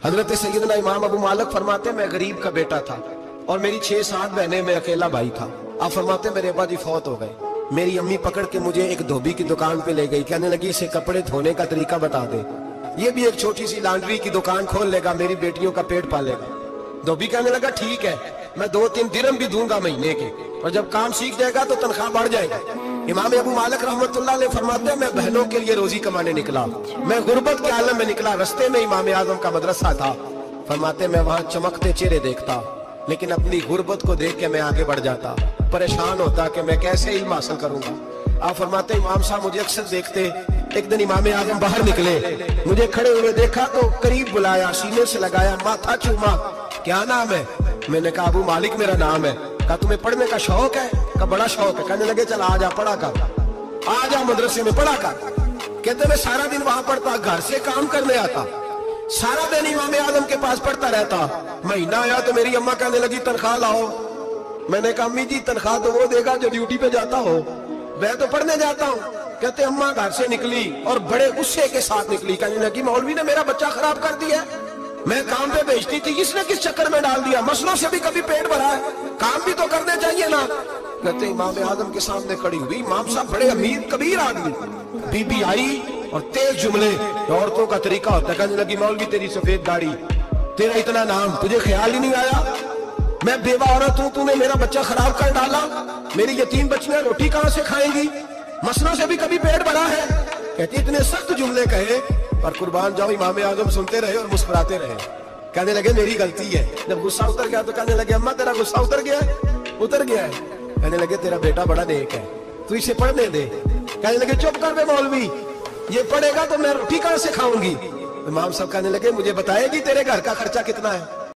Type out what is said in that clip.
حضرت سیدنا امام ابو مالک فرماتے میں غریب کا بیٹا تھا اور میری 6-7 بہنیں، میں اکیلا بھائی تھا۔ آپ فرماتے میرے ابا جی فوت ہو گئے، میری امی پکڑ کے مجھے ایک دھوبی کی دکان پہ لے گئی، کہنے لگی اسے کپڑے دھونے کا طریقہ بتا دے، یہ بھی ایک چھوٹی سی لانڈری کی دکان کھول لے گا، میری بیٹیوں کا پیٹ پالے گا۔ دھوبی کہنے لگا ٹھیک ہے، میں 2-3 درہم بھی دوں گا مہینے کے، اور جب کام سیکھ جائے گا تو تنخواہ بڑھ جائے گا۔ امام ابو مالک رحمت اللہ علیہ فرماتے ہیں میں بہنوں کے لیے روزی کمانے نکلا، میں غربت کے عالم میں نکلا، رستے میں امام اعظم کا مدرسہ تھا، فرماتے میں وہاں چمکتے چہرے دیکھتا، لیکن اپنی غربت کو دیکھ کے میں آگے بڑھ جاتا، پریشان ہوتا کہ میں کیسے علم حاصل کروں گا۔ آپ فرماتے امام صاحب مجھے اکثر دیکھتے، ایک دن امام اعظم باہر نکلے، مجھے کھڑے ہوئے دیکھا تو قریب بلایا، سینے سے لگایا، ماتھا چوما، کیا نام ہے؟ میں نے کہا ابو مالک میرا نام ہے۔ کہا تمہیں پڑھنے کا شوق ہے؟ کہا بڑا شوق ہے۔ کہنے لگے چل آجا پڑھا کر، آجا مدرسے میں پڑھا کر۔ کہتے میں سارا دن وہاں پڑھتا، گھر سے کام کرنے آتا، سارا دن امام اعظم کے پاس پڑھتا رہتا۔ مہینہ آیا تو میری اماں کہنے لگی تنخواہ لاؤ۔ میں نے کہا امی جی تنخواہ تو وہ دے گا جو ڈیوٹی پہ جاتا ہو، میں تو پڑھنے جاتا ہوں۔ کہتے اماں گھر سے نکلی اور بڑے غصے کے ساتھ نکلی، کہنے لگی مولوی نے میرا بچہ خراب کر دیا، میں کام پہ بھیجتی تھی، اس نے کس چکر میں ڈال دیا، مسلوں سے بھی کبھی پیٹ بھرا ہے، کام بھی تو کرنے چاہیے نا۔ کہتے امام اعظم کے سامنے کھڑی ہوئی، امام صاحب بڑے امیر کبیر آدمی، بی بی آئی اور تیز جملے، عورتوں کا طریقہ ہوتا ہے، کہنے لگی مولوی تیری سفید داڑھی، تیرا اتنا نام، تجھے خیال ہی نہیں آیا میں بیوہ عورت ہوں، تو نے میرا بچہ خراب کر ڈالا، میری یتیم بچیاں روٹی کہاں سے کھائیں گی، مسلوں سے بھی کبھی پیٹ بھرا ہے۔ کہتی اتنے سخت جملے کہے اور قربان جاؤ امام اعظم سنتے رہے اور مسکراتے رہے۔ کہنے لگے میری غلطی ہے، جب غصہ اتر گیا تو کہنے لگے اماں تیرا غصہ اتر گیا ہے؟ کہنے لگے تیرا بیٹا بڑا نیک ہے، تو اسے پڑھنے دے۔ کہنے لگے چپ کر بے مولوی، یہ پڑھے گا تو میں روٹی کہاں سے کھاؤں گی۔ امام صاحب کہنے لگے مجھے بتائے گی تیرے گھر کا خرچہ کتنا ہے؟